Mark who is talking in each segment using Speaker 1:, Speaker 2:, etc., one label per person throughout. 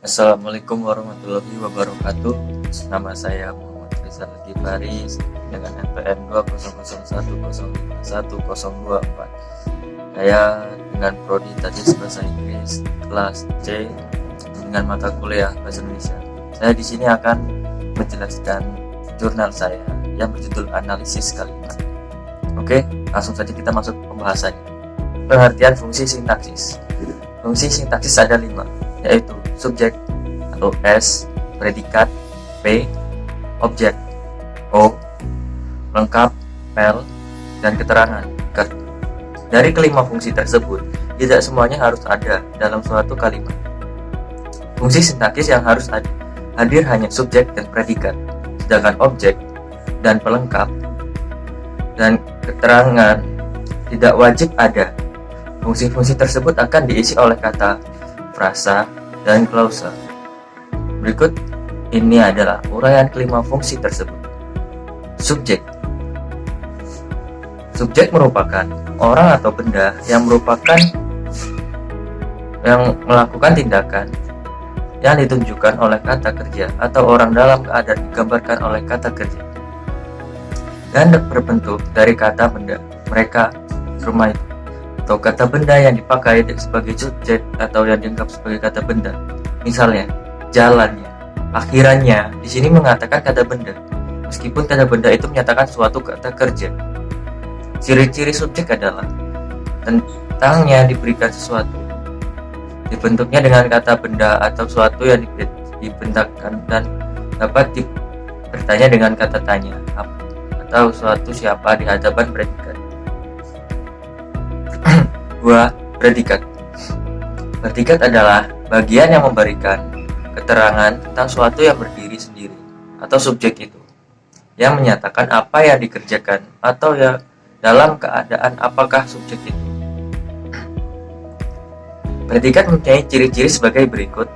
Speaker 1: Assalamualaikum warahmatullahi wabarakatuh. Nama saya Muhammad Rizal Gifari dengan NPM 200105104. Saya dengan prodi Tadis Bahasa Inggris kelas C dengan mata kuliah Bahasa Indonesia. Saya di sini akan menjelaskan jurnal saya yang berjudul Analisis Kalimat. Oke, langsung saja kita masuk ke pembahasannya. Pengertian fungsi sintaksis. Fungsi sintaksis ada 5, yaitu subjek atau S, predikat P, objek O, lengkap L, dan keterangan Ket. Dari kelima fungsi tersebut, tidak semuanya harus ada dalam suatu kalimat. Fungsi sintaksis yang harus hadir hanya subjek dan predikat, sedangkan objek dan pelengkap dan keterangan tidak wajib ada. Fungsi-fungsi tersebut akan diisi oleh kata, frasa, dan klausa. Berikut ini adalah uraian kelima fungsi tersebut. Subjek. Subjek merupakan orang atau benda yang melakukan tindakan yang ditunjukkan oleh kata kerja atau orang dalam keadaan digambarkan oleh kata kerja dan berbentuk dari kata benda, mereka, rumah itu, atau kata benda yang dipakai sebagai subjek atau yang dianggap sebagai kata benda. Misalnya, jalannya, akhirannya di sini mengatakan kata benda, meskipun kata benda itu menyatakan suatu kata kerja. Ciri-ciri subjek adalah tentangnya diberikan sesuatu, dibentuknya dengan kata benda atau suatu yang dibentangkan, dan dapat bertanya dengan kata tanya atau suatu siapa di hadapan predikat. 2. Predikat. Predikat adalah bagian yang memberikan keterangan tentang suatu yang berdiri sendiri atau subjek itu, yang menyatakan apa yang dikerjakan atau yang dalam keadaan apakah subjek itu. Predikat mempunyai ciri-ciri sebagai berikut.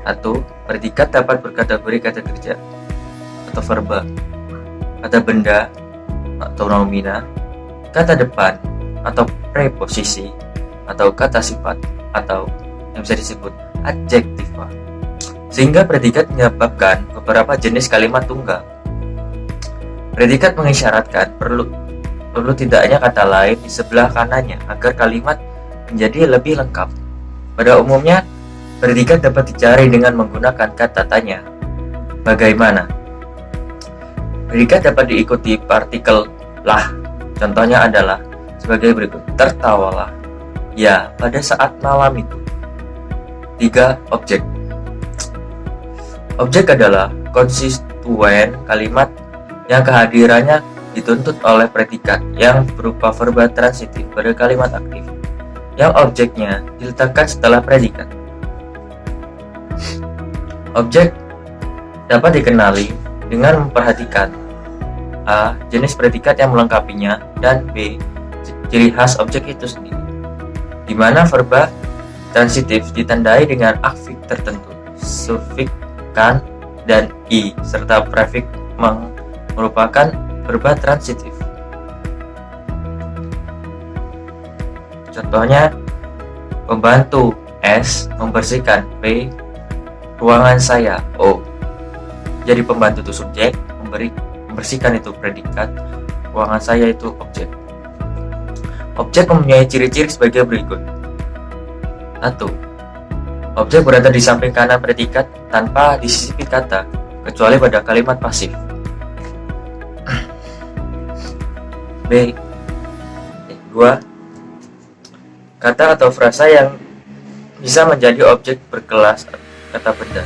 Speaker 1: 1. Predikat dapat berkategori kata kerja atau verba, kata benda atau nomina, kata depan atau preposisi, atau kata sifat, atau yang bisa disebut adjektiva, sehingga predikat menyebabkan beberapa jenis kalimat tunggal. Predikat mengisyaratkan perlu tidaknya kata lain di sebelah kanannya agar kalimat menjadi lebih lengkap. Pada umumnya, predikat dapat dicari dengan menggunakan kata tanya. Bagaimana? Predikat dapat diikuti partikel lah. Contohnya adalah sebagai berikut: tertawalah, ya, pada saat malam itu. 3. Objek. Objek adalah konstituen kalimat yang kehadirannya dituntut oleh predikat yang berupa verba transitif pada kalimat aktif, yang objeknya diletakkan setelah predikat. Objek dapat dikenali dengan memperhatikan A. Jenis predikat yang melengkapinya, dan B. Ciri khas objek itu sendiri, di mana verba transitif ditandai dengan afik tertentu, sufiks kan dan i, serta prefiks merupakan verba transitif. Contohnya, pembantu S membersihkan P, ruangan saya O. Jadi pembantu itu subjek, membersihkan itu predikat, ruangan saya itu objek. Objek mempunyai ciri-ciri sebagai berikut. 1. Objek berada di samping kanan predikat tanpa disisipi kata, kecuali pada kalimat pasif. B. 2. Kata atau frasa yang bisa menjadi objek berkelas kata benda.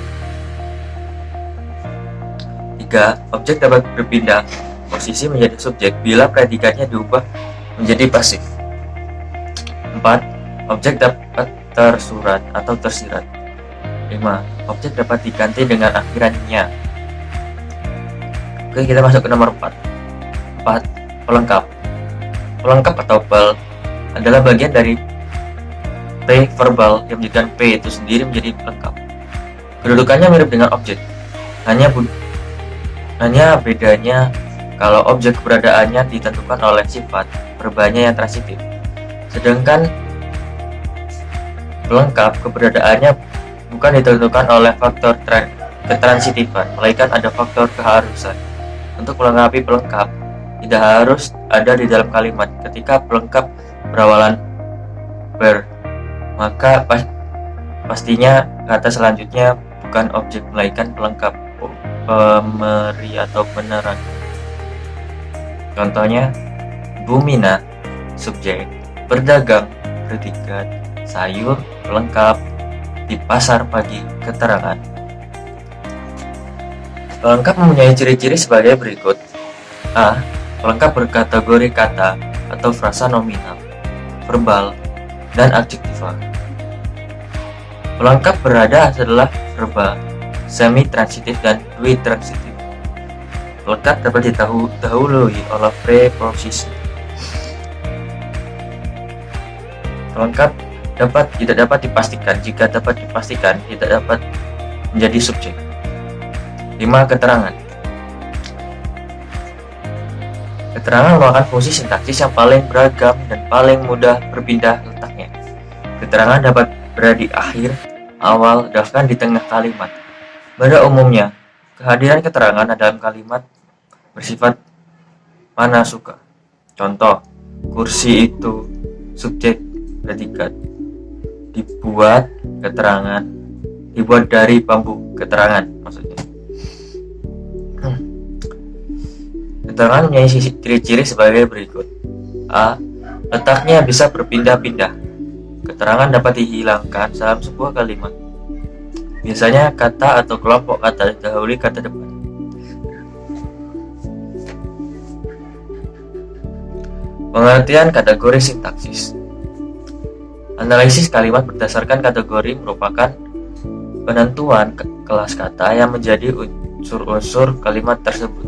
Speaker 1: 3. Objek dapat berpindah posisi menjadi subjek bila predikatnya diubah menjadi pasif. 4. Objek dapat tersurat atau tersirat. 5. Objek dapat diganti dengan akhirannya. Oke, kita masuk ke nomor 4. 4. Pelengkap. Pelengkap atau pel adalah bagian dari P verbal yang menjadikan P itu sendiri menjadi pelengkap. Kedudukannya mirip dengan objek, hanya bedanya kalau objek keberadaannya ditentukan oleh sifat verbanya yang transitif, sedangkan pelengkap keberadaannya bukan ditentukan oleh faktor ketransitifan, melainkan ada faktor keharusan. Untuk melengkapi pelengkap, tidak harus ada di dalam kalimat. Ketika pelengkap berawalan ber, maka pastinya kata selanjutnya bukan objek, melainkan pelengkap, pemberi atau penerang. Contohnya, Bumina, subjek, berdagang, predikat, sayur, pelengkap, di pasar pagi, keterangan. Pelengkap mempunyai ciri-ciri sebagai berikut. A. Pelengkap berkategori kata atau frasa nominal, verbal, dan adjektiva. Pelengkap berada setelah verba, semi-transitif, dan dwi-transitif. Pelengkap dapat didahului oleh preposisi. Pelengkap tidak dapat dipastikan. Jika dapat dipastikan, tidak dapat menjadi subjek. 5. Keterangan. Keterangan merupakan fungsi sintaksis yang paling beragam dan paling mudah berpindah letaknya. Keterangan dapat berada di akhir, awal, bahkan di tengah kalimat. Pada umumnya, kehadiran keterangan dalam kalimat bersifat mana suka. Contoh, kursi itu, subjek, predikat. Dibuat, keterangan. Dibuat dari bambu, keterangan maksudnya. Keterangan mempunyai ciri-ciri sebagai berikut. A. Letaknya bisa berpindah-pindah. Keterangan dapat dihilangkan dalam sebuah kalimat. Biasanya kata atau kelompok kata didahului kata depan. Pengertian kategori sintaksis. Analisis kalimat berdasarkan kategori merupakan penentuan kelas kata yang menjadi unsur-unsur kalimat tersebut.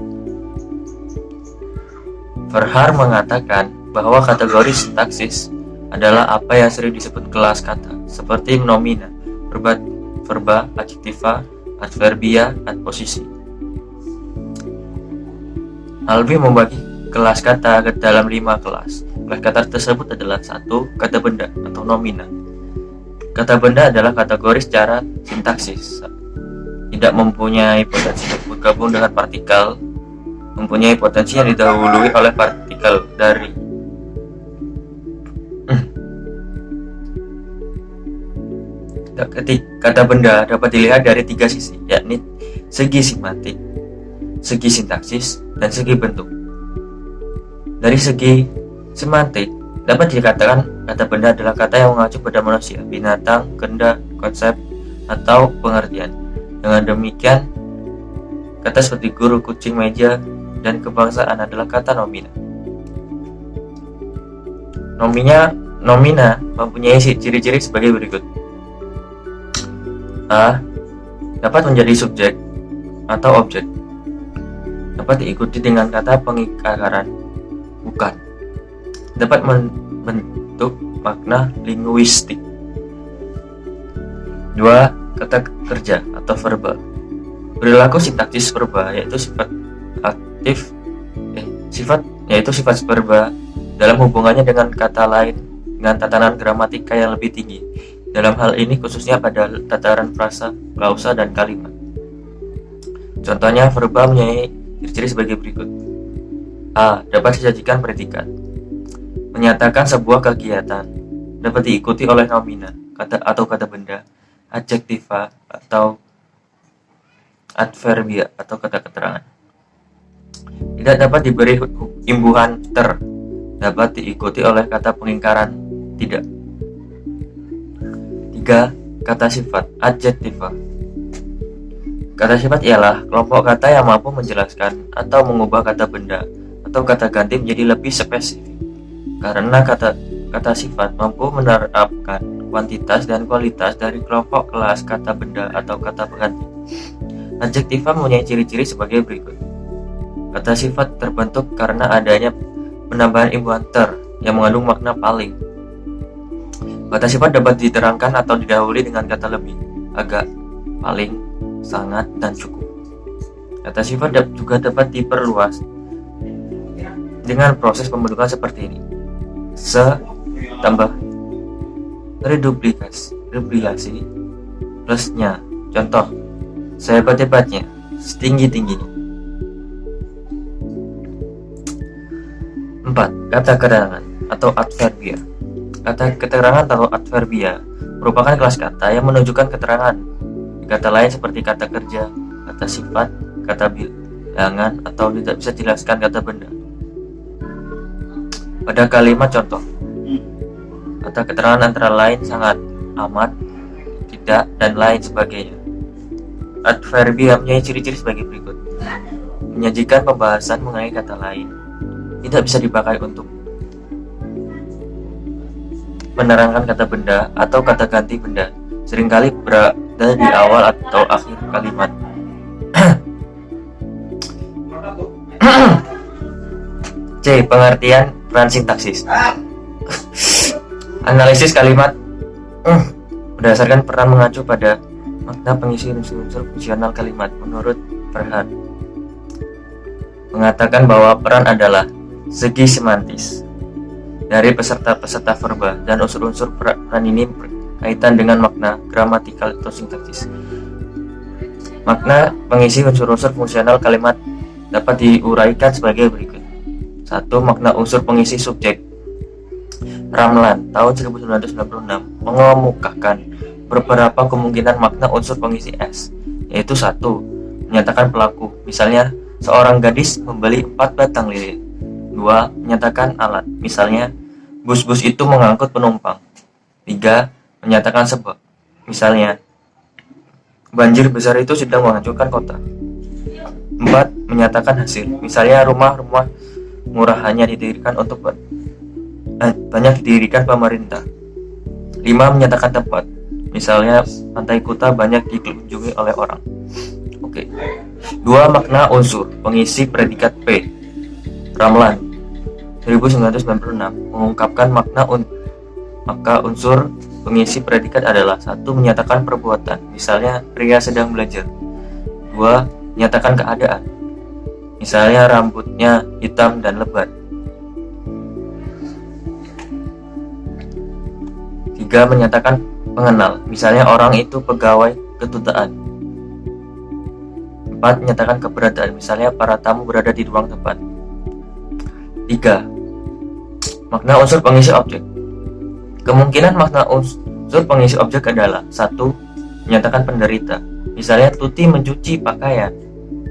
Speaker 1: Verhaar mengatakan bahwa kategori sintaksis adalah apa yang sering disebut kelas kata, seperti nomina, verba, adjektiva, adverbia, adposisi. Albi membagi kelas kata ke dalam 5 kelas. Kelas kata tersebut adalah 1. Kata benda atau nomina. Kata benda adalah kategori secara sintaksis, tidak mempunyai potensi untuk bergabung dengan partikel, mempunyai potensi yang didahului oleh partikel dari. Kata benda dapat dilihat dari 3 sisi, yakni segi semantik, segi sintaksis, dan segi bentuk. Dari segi semantik, dapat dikatakan kata benda adalah kata yang mengacu pada manusia, binatang, benda, konsep, atau pengertian. Dengan demikian, kata seperti guru, kucing, meja, dan kebangsaan adalah kata nomina. Nomina mempunyai ciri-ciri sebagai berikut. A. Dapat menjadi subjek atau objek. Dapat diikuti dengan kata pengikaran bukan. Dapat membentuk makna linguistik. 2. Kata kerja atau verba. Perilaku sintaksis verba yaitu sifat verba dalam hubungannya dengan kata lain dengan tatanan gramatika yang lebih tinggi. Dalam hal ini khususnya pada tataran frasa, klausa, dan kalimat. Contohnya, verba mempunyai ciri-ciri sebagai berikut. A. Dapat disajikan predikat. Menyatakan sebuah kegiatan. Dapat diikuti oleh nomina, kata atau kata benda, adjektiva atau adverbia atau kata keterangan. Tidak dapat diberi imbuhan ter. Dapat diikuti oleh kata pengingkaran tidak. 3. Kata sifat adjektiva. Kata sifat ialah kelompok kata yang mampu menjelaskan atau mengubah kata benda atau kata ganti menjadi lebih spesifik. Karena kata sifat mampu menerapkan kuantitas dan kualitas dari kelompok kelas kata benda atau kata pengganti. Adjektiva mempunyai ciri-ciri sebagai berikut. Kata sifat terbentuk karena adanya penambahan imbuhan ter yang mengandung makna paling. Kata sifat dapat diterangkan atau didahului dengan kata lebih, agak, paling, sangat, dan cukup. Kata sifat juga dapat diperluas dengan proses pembentukan seperti ini. Se tambah reduplikasi plusnya. Contoh, sehebat-hebatnya, setinggi-tingginya. 4. Kata keterangan atau adverbia. Kata keterangan atau adverbia merupakan kelas kata yang menunjukkan keterangan. Kata lain seperti kata kerja, kata sifat, kata bilangan, atau tidak bisa dijelaskan kata benda. Pada kalimat contoh, kata keterangan antara lain sangat, amat, tidak, dan lain sebagainya. Adverbia mempunyai ciri-ciri sebagai berikut. Menyajikan pembahasan mengenai kata lain. Tidak bisa dipakai untuk menerangkan kata benda atau kata ganti benda. Seringkali berada di awal atau akhir kalimat. C. Pengertian peran sintaksis. Analisis kalimat berdasarkan peran mengacu pada makna pengisi unsur-unsur fungsional kalimat. Menurut Perhat, mengatakan bahwa peran adalah segi semantis dari peserta-peserta verba, dan unsur-unsur peran ini berkaitan dengan makna gramatikal atau sintaksis. Makna pengisi unsur-unsur fungsional kalimat dapat diuraikan sebagai berikut. 1. Makna unsur pengisi subjek. Ramlan tahun 1996 mengemukakan beberapa kemungkinan makna unsur pengisi S, yaitu 1. Menyatakan pelaku, misalnya seorang gadis membeli 4 batang lilin. 2. Menyatakan alat, misalnya bus-bus itu mengangkut penumpang. 3. Menyatakan sebab, misalnya banjir besar itu sedang menghancurkan kota. 4. Menyatakan hasil, misalnya rumah-rumah murah hanya didirikan untuk banyak didirikan pemerintah. 5. Menyatakan tempat, misalnya pantai Kuta banyak dikunjungi oleh orang. Oke. 2. Makna unsur pengisi predikat P. Ramlan 1996 mengungkapkan maka unsur pengisi predikat adalah 1. Menyatakan perbuatan, misalnya pria sedang belajar. 2. Menyatakan keadaan, misalnya rambutnya hitam dan lebat. 3. Menyatakan pengenal, misalnya orang itu pegawai kedutaan. 4. Menyatakan keberadaan, misalnya para tamu berada di ruang tempat. 3. Makna unsur pengisi objek. Kemungkinan makna unsur pengisi objek adalah 1. Menyatakan penderita, misalnya Tuti mencuci pakaian.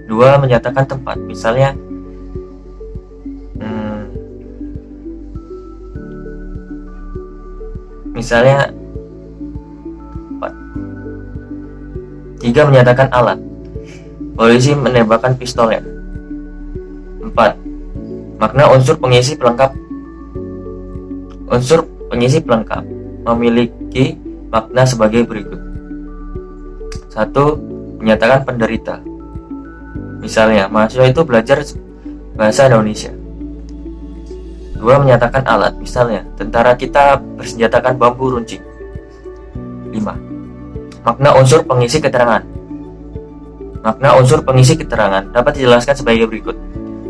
Speaker 1: 2. Menyatakan tempat, misalnya misalnya 3. Menyatakan alat, polisi menembakkan pistolnya. 4. Makna unsur pengisi pelengkap. Unsur pengisi pelengkap memiliki makna sebagai berikut. 1. Menyatakan penderita, misalnya mahasiswa itu belajar bahasa Indonesia. 2. Menyatakan alat, misalnya tentara kita bersenjatakan bambu runcing. 5. Makna unsur pengisi keterangan. Makna unsur pengisi keterangan dapat dijelaskan sebagai berikut.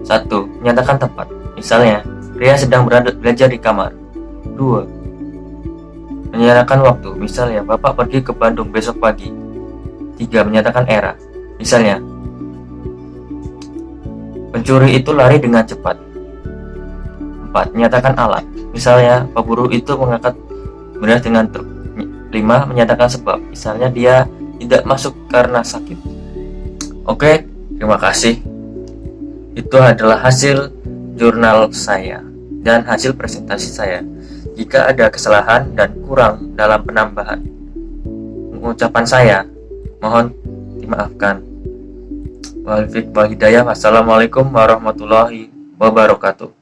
Speaker 1: 1. Menyatakan tempat, misalnya pria sedang belajar di kamar. 2. Menyatakan waktu, misalnya bapak pergi ke Bandung besok pagi. 3. Menyatakan era, misalnya pencuri itu lari dengan cepat. 4. Menyatakan alat, misalnya pemburu itu mengangkat beras dengan truk. 5. Menyatakan sebab, misalnya dia tidak masuk karena sakit. Oke, terima kasih. Itu adalah hasil jurnal saya dan hasil presentasi saya. Jika ada kesalahan dan kurang dalam penambahan pengucapan saya, mohon dimaafkan. Wal hidayah. Wassalamualaikum warahmatullahi wabarakatuh.